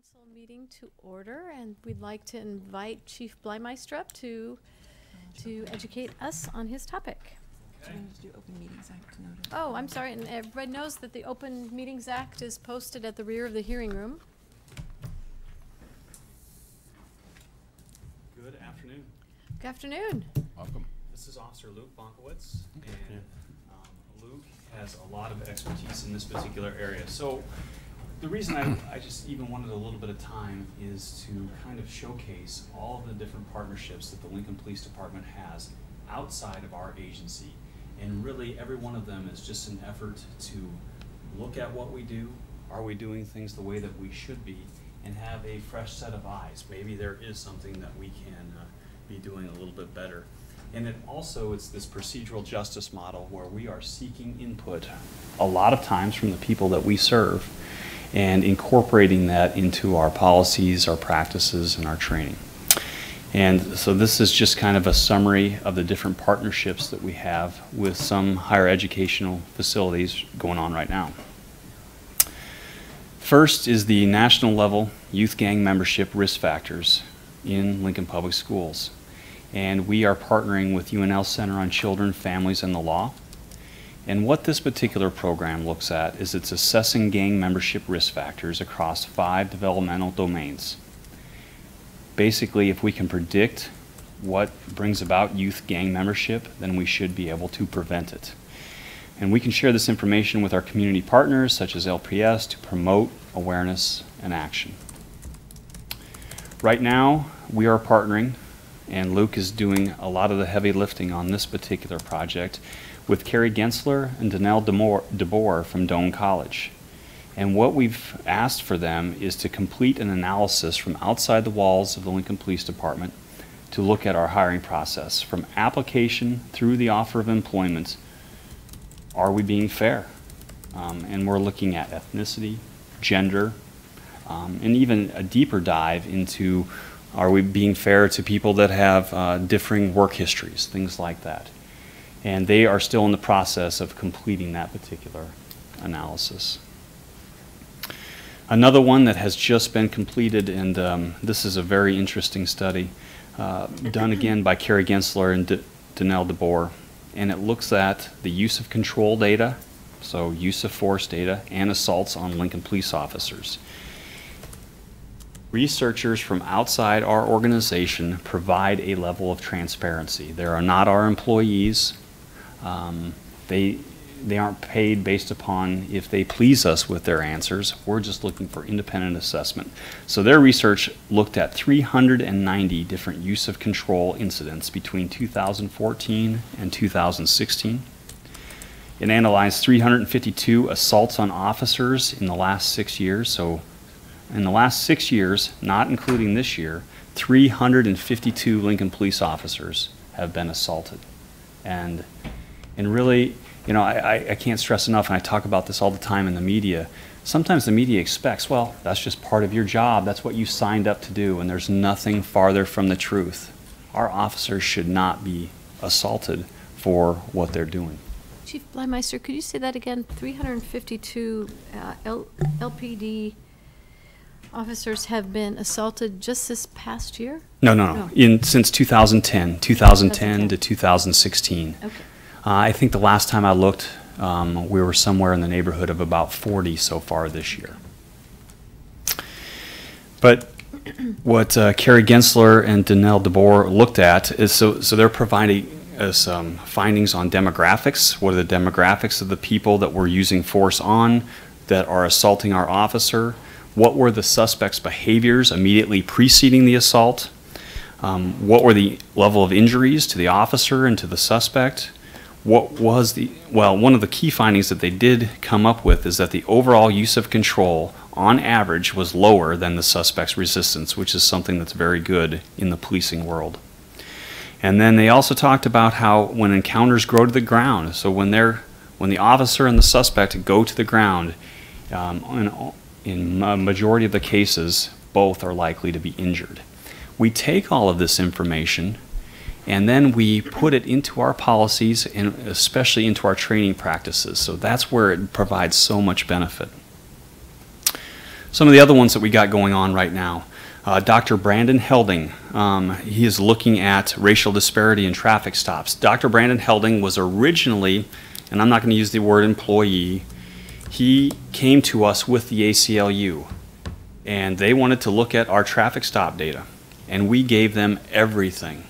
Council meeting to order, and we'd like to invite Chief Bleimeistre up to educate us on his topic. Do we need to do Open Meetings Act notice? Oh, I'm sorry, and everybody knows that the Open Meetings Act is posted at the rear of the hearing room. Good afternoon. Good afternoon. Welcome. This is Officer Luke Bonkowitz, and Luke has a lot of expertise in this particular area. So the reason I just even wanted a little bit of time is to kind of showcase all of the different partnerships that the Lincoln Police Department has outside of our agency. And really every one of them is just an effort to look at what we do. Are we doing things the way that we should be? And have a fresh set of eyes. Maybe there is something that we can be doing a little bit better. And it's this procedural justice model where we are seeking input a lot of times from the people that we serve and incorporating that into our policies, our practices, and our training. And so this is just kind of a summary of the different partnerships that we have with some higher educational facilities going on right now. First is the national level youth gang membership risk factors in Lincoln Public Schools. And we are partnering with UNL Center on Children, Families, and the Law. And what this particular program looks at is it's assessing gang membership risk factors across 5 developmental domains. Basically, if we can predict what brings about youth gang membership, then we should be able to prevent it. And we can share this information with our community partners, such as LPS, to promote awareness and action. Right now, we are partnering, and Luke is doing a lot of the heavy lifting on this particular project, with Carrie Gensler and Danelle DeBoer from Doane College. And what we've asked for them is to complete an analysis from outside the walls of the Lincoln Police Department to look at our hiring process, from application through the offer of employment. Are we being fair? And we're looking at ethnicity, gender, and even a deeper dive into, are we being fair to people that have differing work histories, things like that. And they are still in the process of completing that particular analysis. Another one that has just been completed, and this is a very interesting study, done again by Carrie Gensler and Danelle DeBoer, and it looks at the use of control data, so use of force data, and assaults on Lincoln police officers. Researchers from outside our organization provide a level of transparency. They are not our employees. They aren't paid based upon if they please us with their answers. We're just looking for independent assessment. So their research looked at 390 different use of control incidents between 2014 and 2016. It analyzed 352 assaults on officers in the last 6 years. So in the last 6 years, not including this year, 352 Lincoln police officers have been assaulted. And really, you know, I can't stress enough, and I talk about this all the time in the media, sometimes the media expects, well, that's just part of your job, that's what you signed up to do, and there's nothing farther from the truth. Our officers should not be assaulted for what they're doing. Chief Bleimeistre, could you say that again? 352 LPD officers have been assaulted just this past year? No. Since 2010 to 2016. Okay. I think the last time I looked, we were somewhere in the neighborhood of about 40 so far this year. But what Carrie Gensler and Danelle DeBoer looked at is, so they're providing us findings on demographics. What are the demographics of the people that we're using force on, that are assaulting our officer? What were the suspect's behaviors immediately preceding the assault? What were the level of injuries to the officer and to the suspect? What was one of the key findings that they did come up with is that the overall use of control on average was lower than the suspect's resistance, which is something that's very good in the policing world. And then they also talked about how when encounters grow to the ground, so when the officer and the suspect go to the ground, in a majority of the cases, both are likely to be injured. We take all of this information and then we put it into our policies and especially into our training practices. So that's where it provides so much benefit. Some of the other ones that we got going on right now. Dr. Brandon Helding, he is looking at racial disparity in traffic stops. Dr. Brandon Helding was originally, and I'm not going to use the word employee, he came to us with the ACLU, and they wanted to look at our traffic stop data, and we gave them everything.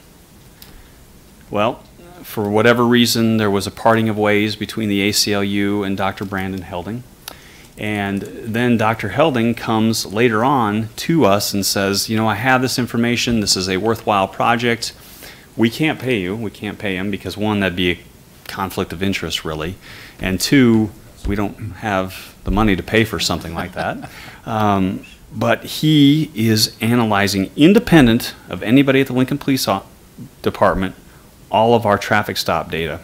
Well, for whatever reason, there was a parting of ways between the ACLU and Dr. Brandon Helding. And then Dr. Helding comes later on to us and says, you know, I have this information. This is a worthwhile project. We can't pay you. We can't pay him because, one, that'd be a conflict of interest, really. And two, we don't have the money to pay for something like that. But he is analyzing, independent of anybody at the Lincoln Police Department, all of our traffic stop data.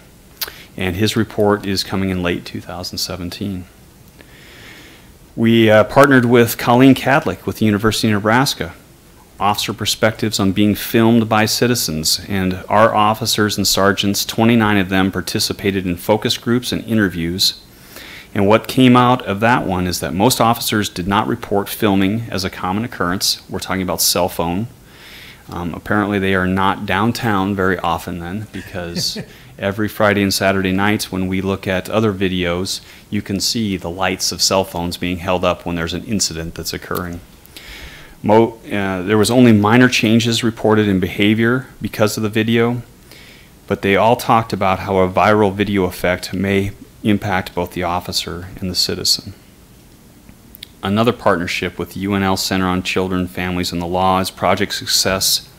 And his report is coming in late 2017. We partnered with Colleen Cadlick with the University of Nebraska, Officer Perspectives on Being Filmed by Citizens, and our officers and sergeants, 29 of them, participated in focus groups and interviews. And what came out of that one is that most officers did not report filming as a common occurrence. We're talking about cell phone. Apparently they are not downtown very often then, because every Friday and Saturday nights when we look at other videos, you can see the lights of cell phones being held up when there's an incident that's occurring. There was only minor changes reported in behavior because of the video, but they all talked about how a viral video effect may impact both the officer and the citizen. Another partnership with the UNL Center on Children, Families, and the Law is Project Success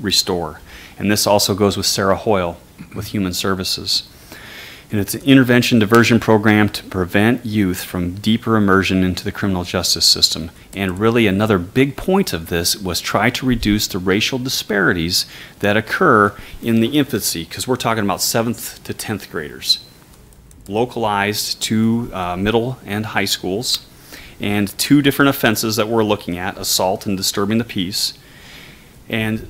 Restore. And this also goes with Sarah Hoyle with Human Services. And it's an intervention diversion program to prevent youth from deeper immersion into the criminal justice system. And really another big point of this was try to reduce the racial disparities that occur in the infancy, because we're talking about 7th to 10th graders, localized to middle and high schools. And two different offenses that we're looking at, assault and disturbing the peace. And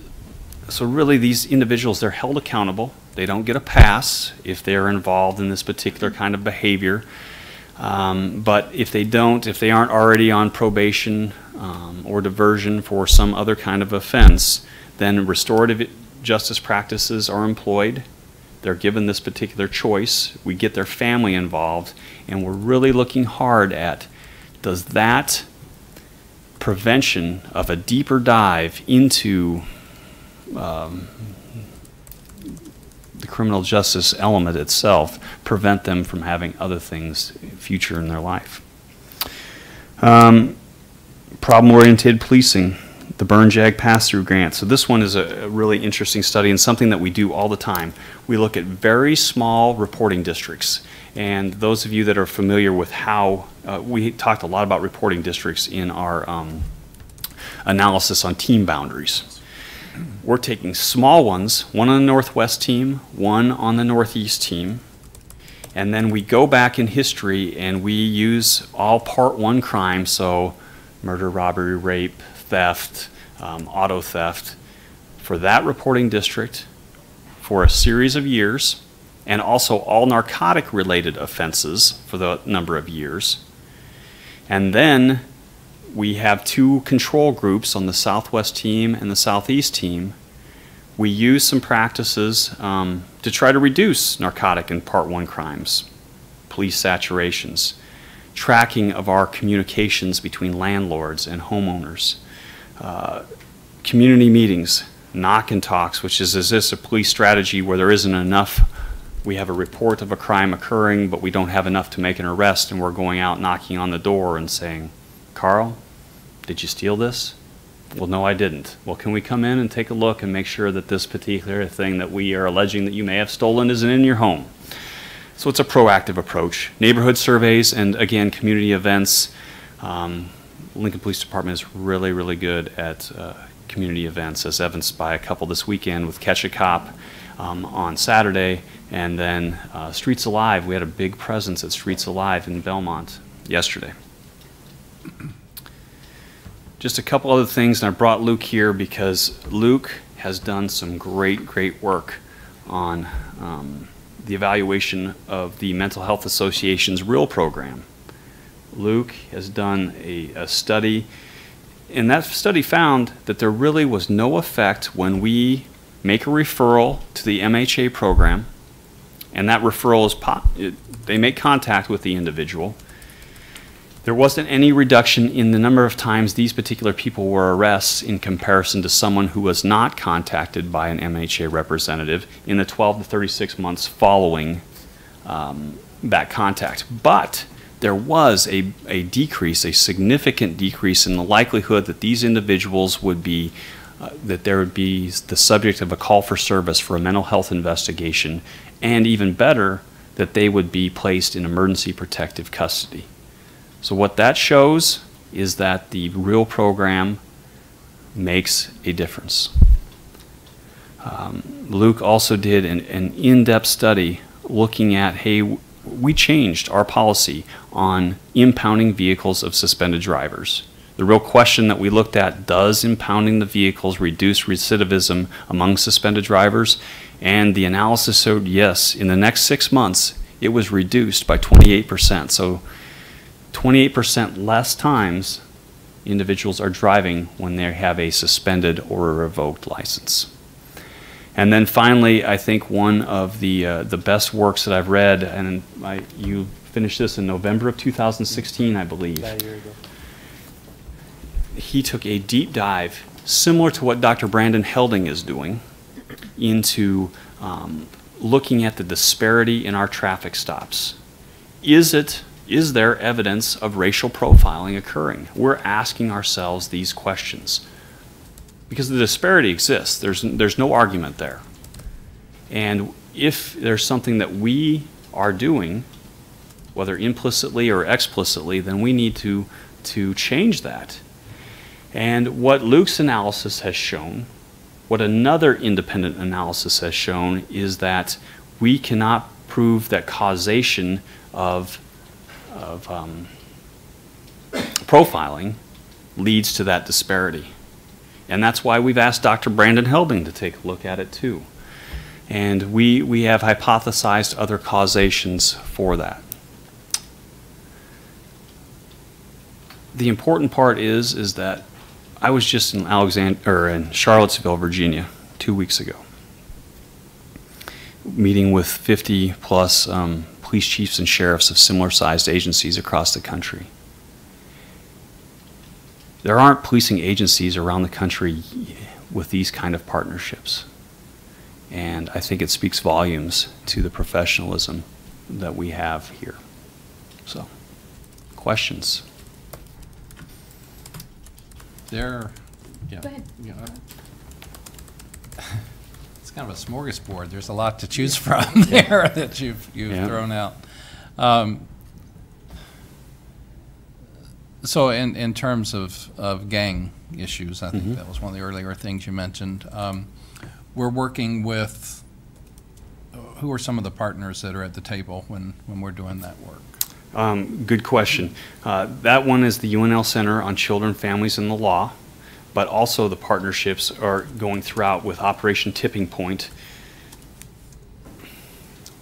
so really these individuals, they're held accountable. They don't get a pass if they're involved in this particular kind of behavior. But if they aren't already on probation or diversion for some other kind of offense, then restorative justice practices are employed. They're given this particular choice. We get their family involved, and we're really looking hard at, does that prevention of a deeper dive into the criminal justice element itself prevent them from having other things future in their life? Problem-oriented policing, the Burn Jag Pass-Through Grant. So this one is a really interesting study and something that we do all the time. We look at very small reporting districts. And those of you that are familiar with how, we talked a lot about reporting districts in our analysis on team boundaries. We're taking small ones, one on the Northwest team, one on the Northeast team, and then we go back in history and we use all Part 1 crimes, so murder, robbery, rape, theft, auto theft, for that reporting district for a series of years, and also all narcotic-related offenses for the number of years. And then we have two control groups on the Southwest team and the Southeast team. We use some practices to try to reduce narcotic and Part 1 crimes, police saturations, tracking of our communications between landlords and homeowners, community meetings, knock and talks, which is this a police strategy where there isn't enough. We have a report of a crime occurring, but we don't have enough to make an arrest, and we're going out knocking on the door and saying, Carl, did you steal this? Well, no, I didn't. Well, can we come in and take a look and make sure that this particular thing that we are alleging that you may have stolen isn't in your home? So it's a proactive approach. Neighborhood surveys and, again, community events. Lincoln Police Department is really, really good at community events, as evidenced by a couple this weekend with Catch a Cop on Saturday, and then Streets Alive. We had a big presence at Streets Alive in Belmont yesterday. Just a couple other things, and I brought Luke here because Luke has done some great, great work on the evaluation of the Mental Health Association's REAL program. Luke has done a study, and that study found that there really was no effect when we make a referral to the MHA program, and that referral is they make contact with the individual. There wasn't any reduction in the number of times these particular people were arrests in comparison to someone who was not contacted by an MHA representative in the 12 to 36 months following that contact. But there was a decrease, a significant decrease in the likelihood that these individuals would be, that there would be the subject of a call for service for a mental health investigation, and even better, that they would be placed in emergency protective custody. So what that shows is that the REAL program makes a difference. Luke also did an in-depth study looking at, hey, we changed our policy on impounding vehicles of suspended drivers. The real question that we looked at, does impounding the vehicles reduce recidivism among suspended drivers? And the analysis showed yes, in the next 6 months, it was reduced by 28%. So 28% less times individuals are driving when they have a suspended or a revoked license. And then finally, I think one of the best works that I've read, and you finished this in November of 2016, I believe. About a year ago. He took a deep dive, similar to what Dr. Brandon Helding is doing, into looking at the disparity in our traffic stops. Is there evidence of racial profiling occurring? We're asking ourselves these questions because the disparity exists. There's no argument there. And if there's something that we are doing, whether implicitly or explicitly, then we need to change that. And what Luke's analysis has shown, what another independent analysis has shown, is that we cannot prove that causation of profiling leads to that disparity. And that's why we've asked Dr. Brandon Helding to take a look at it too. And we have hypothesized other causations for that. The important part is that I was just in Charlottesville, Virginia, 2 weeks ago, meeting with 50 plus police chiefs and sheriffs of similar sized agencies across the country. There aren't policing agencies around the country with these kind of partnerships. And I think it speaks volumes to the professionalism that we have here. So, questions? Yeah. Go ahead. You know, it's kind of a smorgasbord. There's a lot to choose from there that you've Yeah. thrown out. So in terms of gang issues, I think that was one of the earlier things you mentioned. We're working with, who are some of the partners that are at the table when we're doing that work? Good question. That one is the UNL Center on Children, Families, and the Law, but also the partnerships are going throughout with Operation Tipping Point.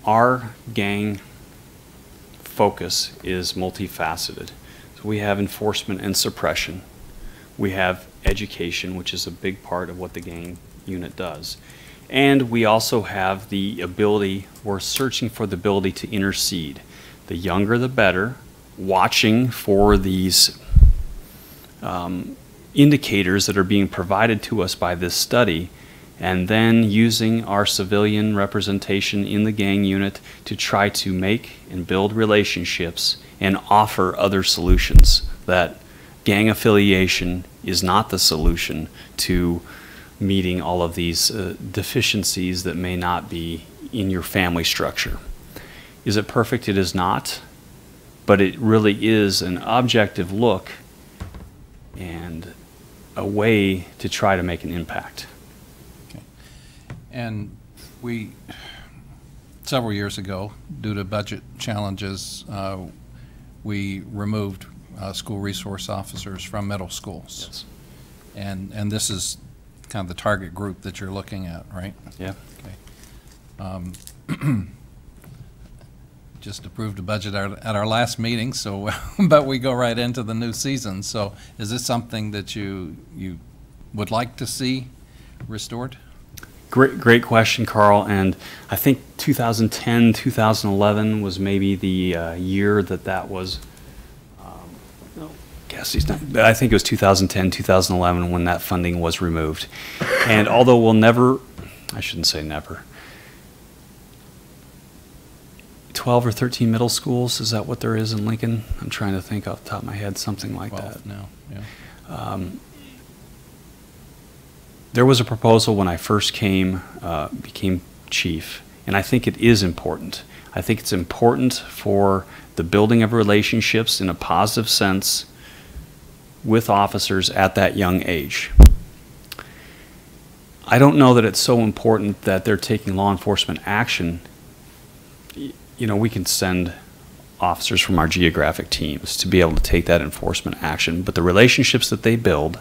Our gang focus is multifaceted. So we have enforcement and suppression. We have education, which is a big part of what the gang unit does. And we also have the ability, we're searching for the ability to intercede. The younger the better, watching for these indicators that are being provided to us by this study, and then using our civilian representation in the gang unit to try to make and build relationships and offer other solutions. That gang affiliation is not the solution to meeting all of these deficiencies that may not be in your family structure. Is it perfect? It is not, but it really is an objective look and a way to try to make an impact. Okay. And we, several years ago, due to budget challenges, we removed school resource officers from middle schools. Yes. And this is kind of the target group that you're looking at, right? Yeah. Okay. just approved a budget at our last meeting, so, but we go right into the new season. So is this something that you would like to see restored? Great question, Carl. And I think 2010, 2011 was maybe the year that was. Guess he's not. I think it was 2010, 2011 when that funding was removed. And although we'll never, I shouldn't say never. 12 or 13 middle schools, is that what there is in Lincoln? I'm trying to think off the top of my head, something like that. No, yeah. There was a proposal when I first became chief, and I think it is important. I think it's important for the building of relationships in a positive sense with officers at that young age. I don't know that it's so important that they're taking law enforcement action. You know, we can send officers from our geographic teams to be able to take that enforcement action, but the relationships that they build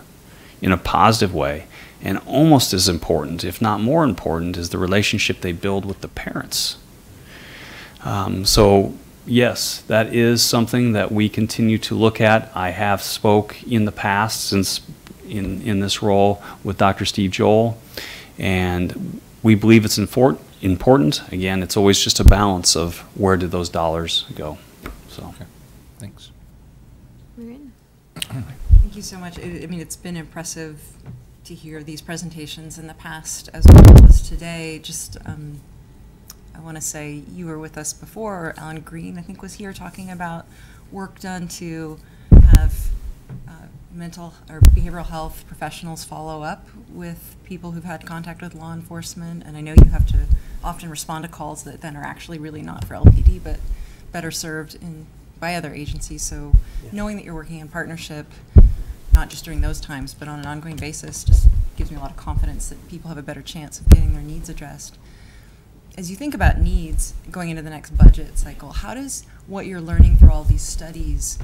in a positive way, and almost as important, if not more important, is the relationship they build with the parents. So yes, that is something that we continue to look at. I have spoke in the past since in this role with Dr. Steve Joel, and we believe it's important. Again, it's always just a balance of where did those dollars go. So, Okay, thanks. Marianne? Thank you so much. I mean, it's been impressive to hear these presentations in the past as well as today. Just, I want to say you were with us before. Alan Green, I think, was here talking about work done to have mental or behavioral health professionals follow up with people who've had contact with law enforcement. And I know you have to often respond to calls that then are actually really not for LPD, but better served by other agencies. So knowing that you're working in partnership, not just during those times, but on an ongoing basis, just gives me a lot of confidence that people have a better chance of getting their needs addressed. As you think about needs going into the next budget cycle, how does what you're learning through all these studies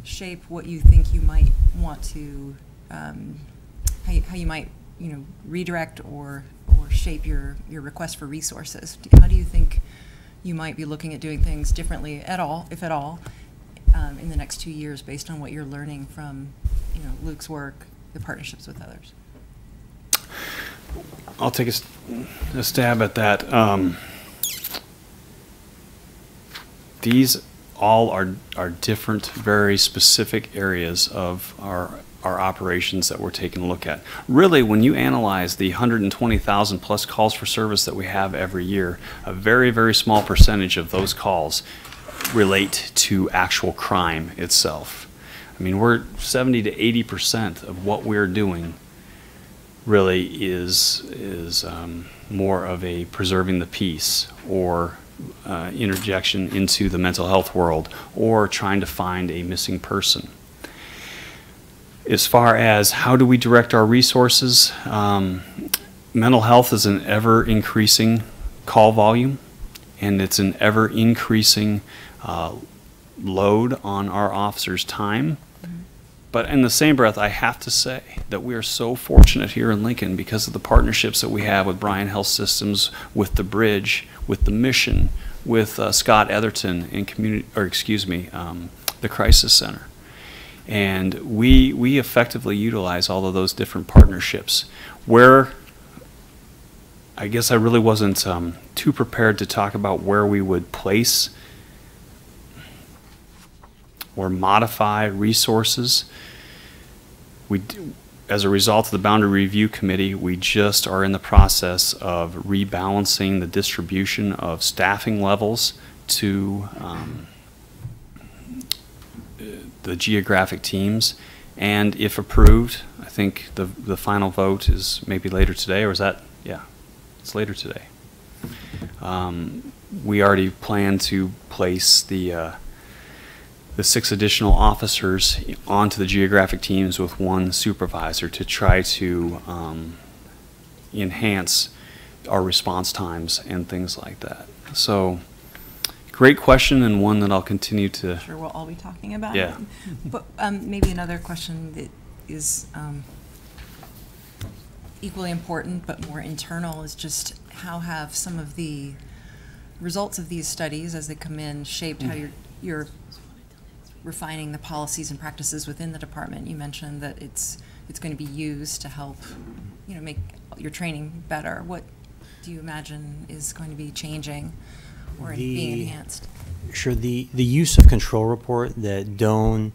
shape what you think you might want to, how you might, redirect or shape your request for resources? How do you think you might be looking at doing things differently at all, if at all, in the next 2 years based on what you're learning from, Luke's work, the partnerships with others? I'll take a stab at that. These all are different, very specific areas of our operations that we're taking a look at. Really, when you analyze the 120,000 plus calls for service that we have every year, a very, very small percentage of those calls relate to actual crime itself. I mean, we're 70 to 80% of what we're doing really is more of a preserving the peace or interjection into the mental health world or trying to find a missing person. As far as how do we direct our resources, mental health is an ever-increasing call volume, and it's an ever-increasing load on our officers' time. But in the same breath, I have to say that we are so fortunate here in Lincoln because of the partnerships that we have with Bryan Health Systems, with the Bridge, with the Mission, with Scott Etherton and the Crisis Center. And we effectively utilize all of those different partnerships. Where I guess I really wasn't too prepared to talk about where we would place or modify resources. As a result of the Boundary Review Committee, we just are in the process of rebalancing the distribution of staffing levels to the geographic teams. And if approved, I think the final vote is maybe later today, or is that, yeah, it's later today. We already plan to place the 6 additional officers onto the geographic teams with 1 supervisor to try to enhance our response times and things like that. So, great question, and one that I'll continue to. Sure, we'll all be talking about. Yeah. But maybe another question that is equally important but more internal is just how have some of the results of these studies as they come in shaped how you're refining the policies and practices within the department. You mentioned that it's going to be used to help, make your training better. What do you imagine is going to be changing or being enhanced? Sure. The use of control report that Doane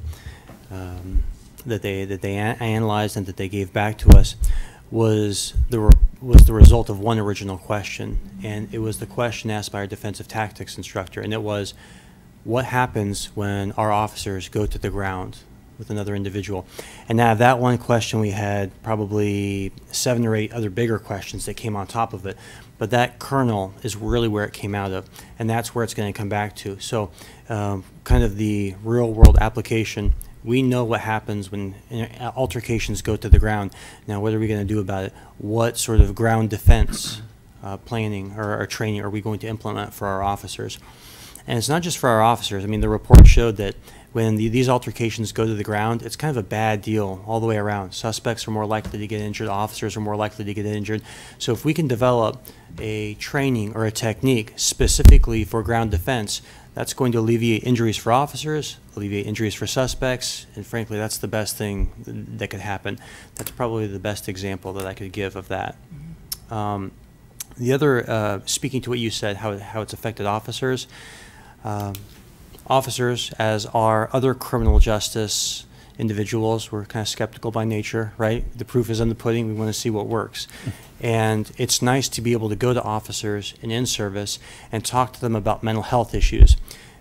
that they analyzed and that they gave back to us was the result of one original question, and it was the question asked by our defensive tactics instructor, and it was, what happens when our officers go to the ground with another individual? And out of that one question, we had probably 7 or 8 other bigger questions that came on top of it. But that kernel is really where it came out of, and that's where it's going to come back to. So kind of the real-world application, we know what happens when altercations go to the ground. Now, what are we going to do about it? What sort of ground defense planning or training are we going to implement for our officers? And it's not just for our officers. I mean, the report showed that when these altercations go to the ground, it's kind of a bad deal all the way around. Suspects are more likely to get injured. Officers are more likely to get injured. So if we can develop a training or a technique specifically for ground defense, that's going to alleviate injuries for officers, alleviate injuries for suspects, and frankly, that's the best thing that could happen. That's probably the best example that I could give of that. The other, speaking to what you said, how it's affected officers, officers, as are other criminal justice individuals, we're kind of skeptical by nature, right? The proof is in the pudding. We want to see what works. And it's nice to be able to go to officers and in service and talk to them about mental health issues,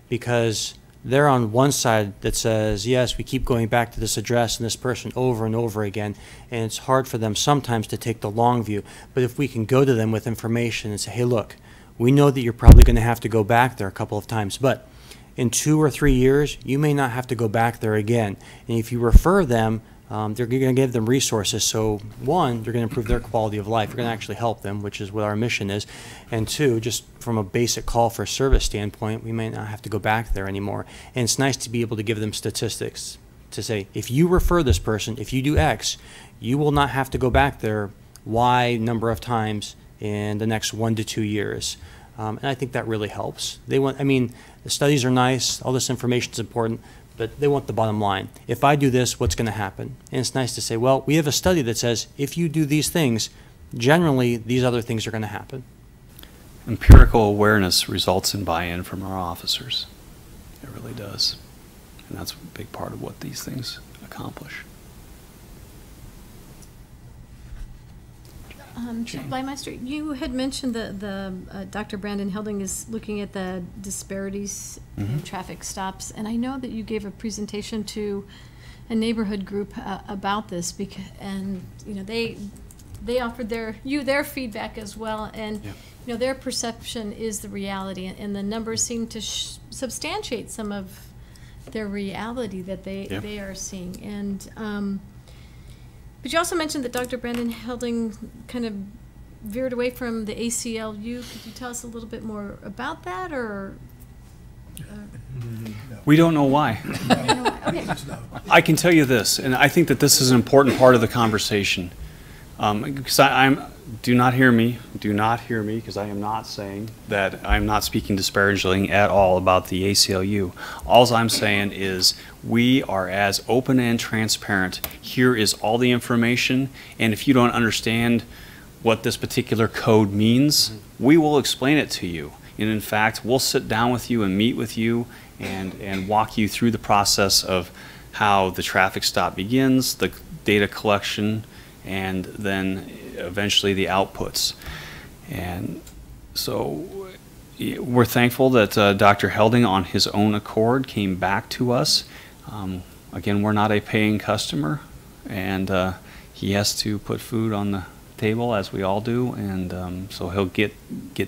because they're on one side that says, yes, we keep going back to this address and this person over and over again, and it's hard for them sometimes to take the long view. But if we can go to them with information and say, hey, look, we know that you're probably going to have to go back there a couple of times, but in 2 or 3 years, you may not have to go back there again. And if you refer them, they're going to give them resources. So 1, you're going to improve their quality of life. You're going to actually help them, which is what our mission is. And 2, just from a basic call for service standpoint, we may not have to go back there anymore. And it's nice to be able to give them statistics to say, if you refer this person, if you do X, you will not have to go back there Y number of times in the next 1 to 2 years. And I think that really helps. I mean, the studies are nice, all this information is important, but they want the bottom line. If I do this, what's going to happen? And it's nice to say, well, we have a study that says if you do these things, generally these other things are going to happen. Empirical awareness results in buy-in from our officers. It really does. And that's a big part of what these things accomplish. Chief Bleinemeister, you had mentioned that Dr. Brandon Helding is looking at the disparities in traffic stops, and I know that you gave a presentation to a neighborhood group about this, and they offered their feedback as well, and their perception is the reality, and the numbers seem to substantiate some of their reality that they are seeing, and. But you also mentioned that Dr. Brandon Helding kind of veered away from the ACLU. Could you tell us a little bit more about that, or? We don't know why. Okay. I can tell you this, and I think that this is an important part of the conversation. Because do not hear me, because I am not saying that I'm not speaking disparagingly at all about the ACLU. All I'm saying is we are as open and transparent. Here is all the information, and if you don't understand what this particular code means, we will explain it to you. And in fact, we'll sit down with you and meet with you and walk you through the process of how the traffic stop begins, the data collection, and then eventually the outputs. And so we're thankful that Dr. Helding on his own accord came back to us. Again, we're not a paying customer, and he has to put food on the table, as we all do, and so he'll get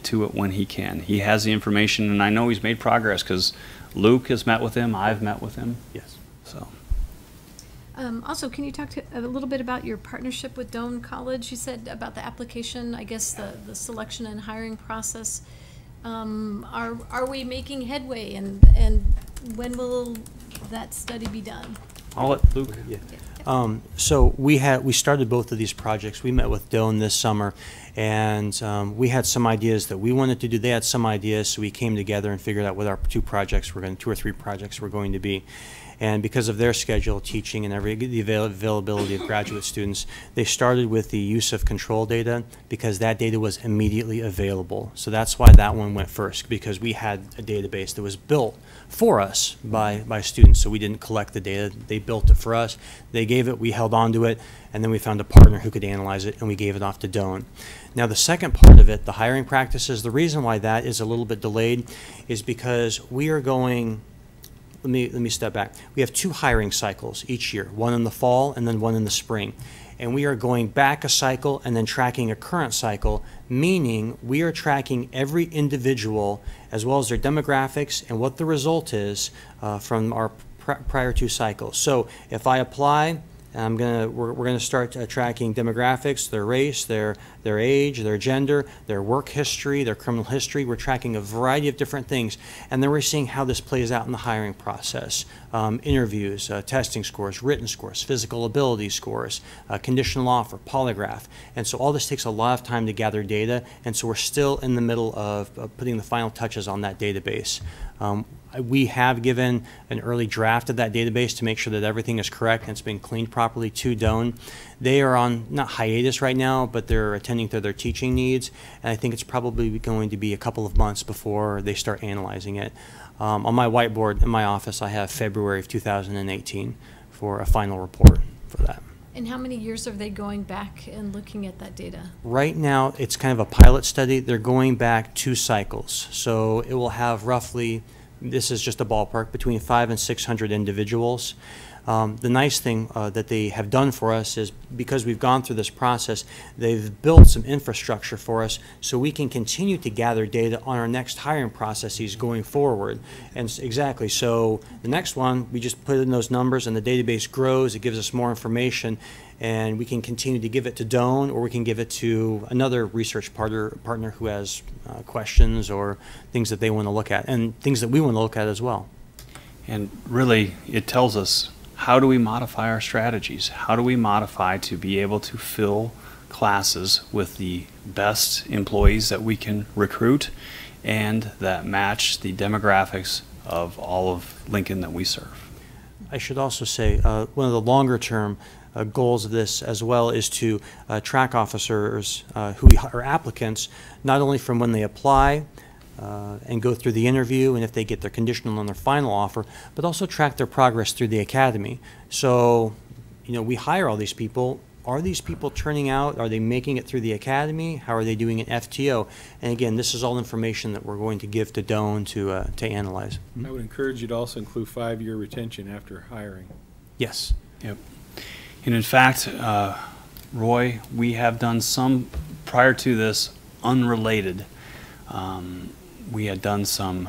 to it when he can. He has the information, and I know he's made progress because Luke has met with him, I've met with him. Yes. So. Also, can you talk a little bit about your partnership with Doane College? You said about the application, I guess the selection and hiring process. Are we making headway, and when will that study be done? I'll let Luke. Yeah. So we started both of these projects. We met with Doane this summer, and we had some ideas that we wanted to do. They had some ideas, so we came together and figured out what our two or three projects were going to be. And because of their schedule, teaching, and the availability of graduate students, they started with the use of control data because that data was immediately available. So that's why that one went first, because we had a database that was built for us by students. So we didn't collect the data. They built it for us. They gave it, we held on to it, and then we found a partner who could analyze it, and we gave it off to Doane. Now the second part of it, the hiring practices, the reason why that is a little bit delayed is because we are going, let me step back. We have 2 hiring cycles each year, one in the fall and then one in the spring. And we are going back a cycle and then tracking a current cycle, meaning we are tracking every individual as well as their demographics and what the result is from our prior 2 cycles. So if I apply, we're gonna start tracking demographics, their race, their age, their gender, their work history, their criminal history. We're tracking a variety of different things, and then we're seeing how this plays out in the hiring process. Interviews, testing scores, written scores, physical ability scores, conditional offer, polygraph. And so all this takes a lot of time to gather data, and so we're still in the middle of putting the final touches on that database. We have given an early draft of that database to make sure that everything is correct and it's been cleaned properly to Doane. They are on, not hiatus right now, but they're attending to their teaching needs, and I think it's probably going to be a couple of months before they start analyzing it. On my whiteboard in my office, I have February of 2018 for a final report for that. And how many years are they going back and looking at that data? Right now, it's kind of a pilot study. They're going back 2 cycles. So it will have roughly, this is just a ballpark, between 500 and 600 individuals. The nice thing that they have done for us is because we've gone through this process, they've built some infrastructure for us so we can continue to gather data on our next hiring processes going forward. And exactly, so the next one, we just put in those numbers and the database grows, it gives us more information, and we can continue to give it to Doane, or we can give it to another research partner who has questions or things that they want to look at, and things that we want to look at as well. And really, it tells us, how do we modify our strategies? How do we modify to be able to fill classes with the best employees that we can recruit and that match the demographics of all of Lincoln that we serve? I should also say one of the longer term goals of this as well is to track officers who are applicants, not only from when they apply and go through the interview and if they get their conditional and their final offer, but also track their progress through the academy. So, you know, we hire all these people. Are these people turning out? Are they making it through the academy? How are they doing in FTO? And again, this is all information that we're going to give to Doane to analyze. I would encourage you to also include 5-year retention after hiring. Yes. Yep. And in fact, Roy, we have done some, prior to this, unrelated. We had done some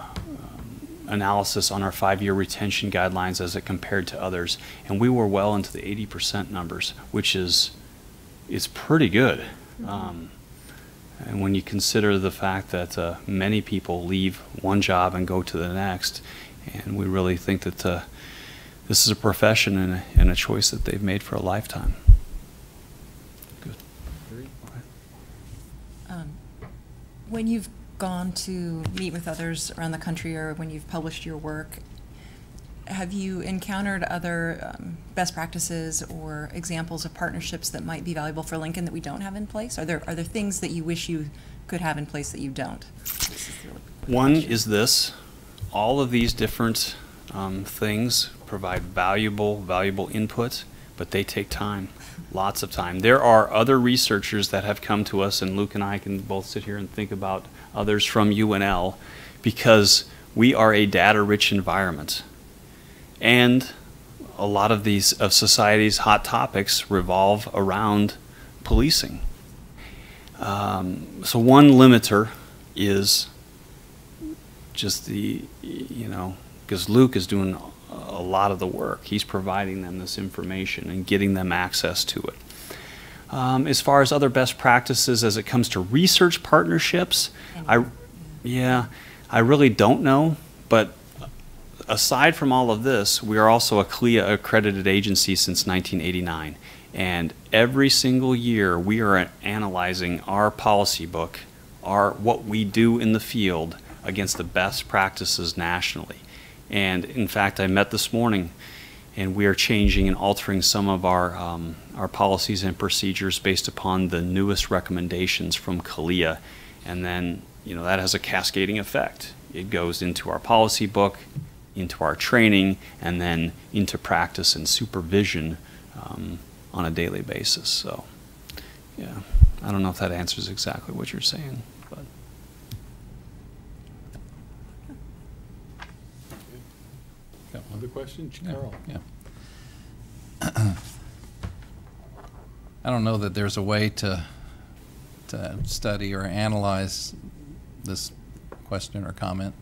analysis on our 5-year retention guidelines as it compared to others, and we were well into the 80% numbers, which is pretty good. And when you consider the fact that many people leave one job and go to the next, and we really think that this is a profession and a choice that they've made for a lifetime. Good. When you've gone to meet with others around the country, or when you've published your work, have you encountered other best practices or examples of partnerships that might be valuable for Lincoln that we don't have in place? Are there things that you wish you could have in place that you don't? One is this: all of these different things provide valuable input, but they take time, lots of time. There are other researchers that have come to us, and Luke and I can both sit here and think about others from UNL, because we are a data-rich environment. And a lot of society's hot topics revolve around policing. So one limiter is just because Luke is doing a lot of the work. He's providing them this information and getting them access to it. As far as other best practices as it comes to research partnerships, I really don't know, but aside from all of this, we are also a CLIA accredited agency since 1989. And every single year we are analyzing our policy book, what we do in the field against the best practices nationally. And in fact, I met this morning, and we are changing and altering some of our policies and procedures based upon the newest recommendations from CLIA. And then, you know, that has a cascading effect. It goes into our policy book, into our training, and then into practice and supervision on a daily basis. So, yeah, I don't know if that answers exactly what you're saying, but. Other questions? Yeah, Carl? yeah. I don't know that there's a way to study or analyze this question or comment.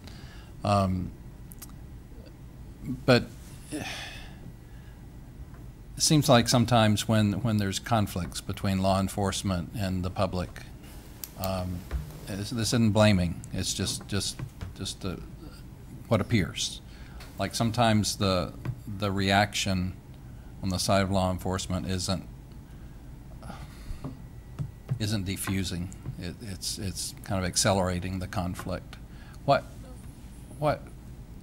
But it seems like sometimes when there's conflicts between law enforcement and the public, this isn't blaming. It's just what appears. Like sometimes the reaction on the side of law enforcement isn't defusing. It's kind of accelerating the conflict. What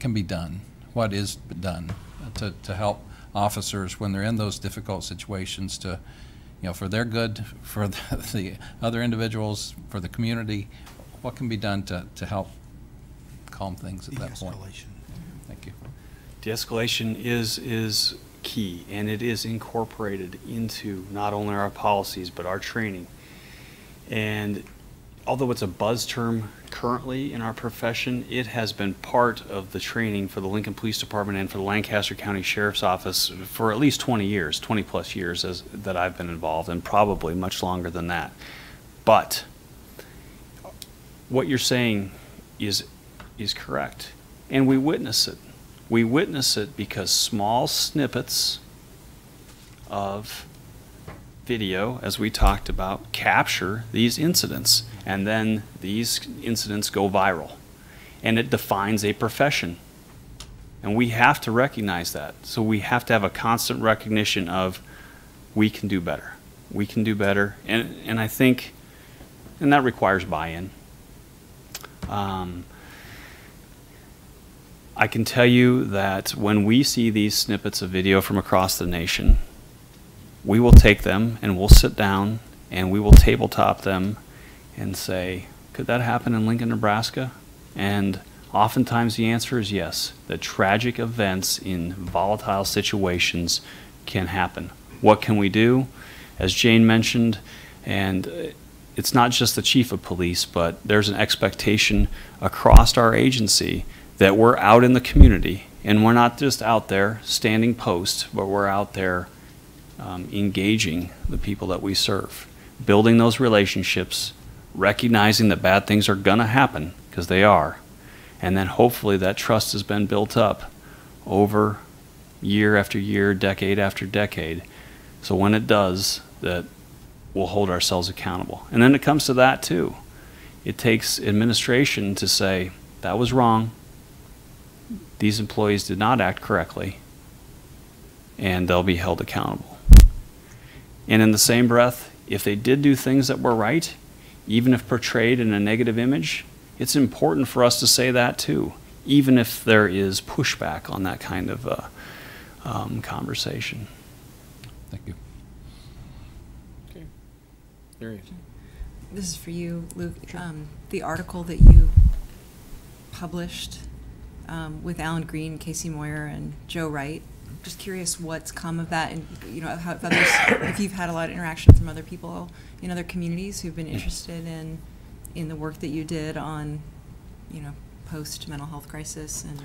can be done? What is done to help officers when they're in those difficult situations to, you know, for their good, for the other individuals, for the community? What can be done to help calm things at that point? Thank you. De-escalation is key, and it is incorporated into not only our policies but our training. And although it's a buzz term currently in our profession, it has been part of the training for the Lincoln Police Department and for the Lancaster County Sheriff's Office for at least 20 years, 20 plus years that I've been involved, and probably much longer than that. But what you're saying is correct, and we witness it. We witness it because small snippets of video, as we talked about, capture these incidents, and then these incidents go viral, and it defines a profession, and we have to recognize that. So we have to have a constant recognition of we can do better. We can do better, and I think, and that requires buy-in. I can tell you that when we see these snippets of video from across the nation, we will take them and we'll sit down and we will tabletop them and say, could that happen in Lincoln, Nebraska? And oftentimes the answer is yes. The tragic events in volatile situations can happen. What can we do? As Jane mentioned, and it's not just the chief of police, but there's an expectation across our agency that we're out in the community, and we're not just out there standing post, but we're out there engaging the people that we serve, building those relationships, recognizing that bad things are going to happen, because they are, and then hopefully that trust has been built up over year after year, decade after decade, so when it does, that we'll hold ourselves accountable. And then it comes to that too. It takes administration to say, that was wrong, these employees did not act correctly, and they'll be held accountable. And in the same breath, if they did do things that were right, even if portrayed in a negative image, it's important for us to say that too, even if there is pushback on that kind of conversation. Thank you. Okay. Mary. This is for you, Luke. The article that you published with Alan Green, Casey Moyer, and Joe Wright. Just curious what's come of that, and you know, how, if you've had a lot of interaction from other people in other communities who've been interested in the work that you did on, you know, post mental health crisis and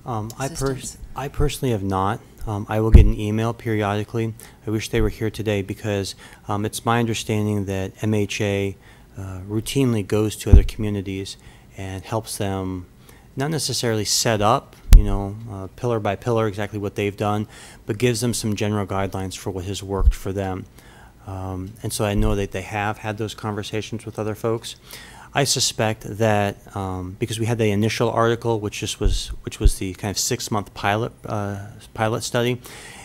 I personally have not. I will get an email periodically. I wish they were here today because it's my understanding that MHA routinely goes to other communities and helps them not necessarily set up, you know, pillar by pillar exactly what they've done, but gives them some general guidelines for what has worked for them. And so I know that they have had those conversations with other folks. I suspect that because we had the initial article, which was the kind of 6-month pilot study,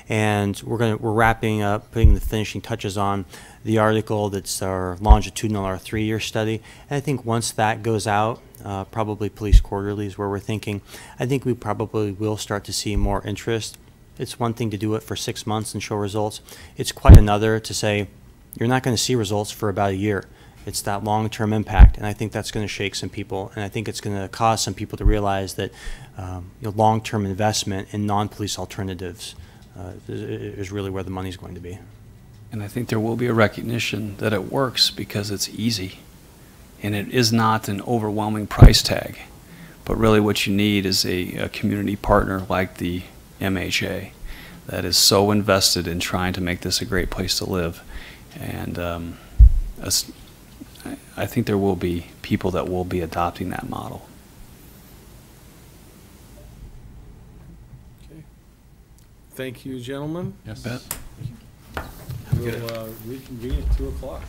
and we're wrapping up, putting the finishing touches on the article that's our longitudinal, our 3-year study. And I think once that goes out, probably Police Quarterly is where we're thinking, I think we probably will start to see more interest. It's one thing to do it for 6 months and show results. It's quite another to say, you're not going to see results for about a year. It's that long-term impact, and I think that's going to shake some people, and I think it's going to cause some people to realize that long-term investment in non-police alternatives is really where the money's going to be. And I think there will be a recognition that it works because it's easy, and it is not an overwhelming price tag. But really what you need is a community partner like the MHA that is so invested in trying to make this a great place to live. And I think there will be people that will be adopting that model. Okay. Thank you, gentlemen. Yes. Bet. We'll reconvene at 2 o'clock.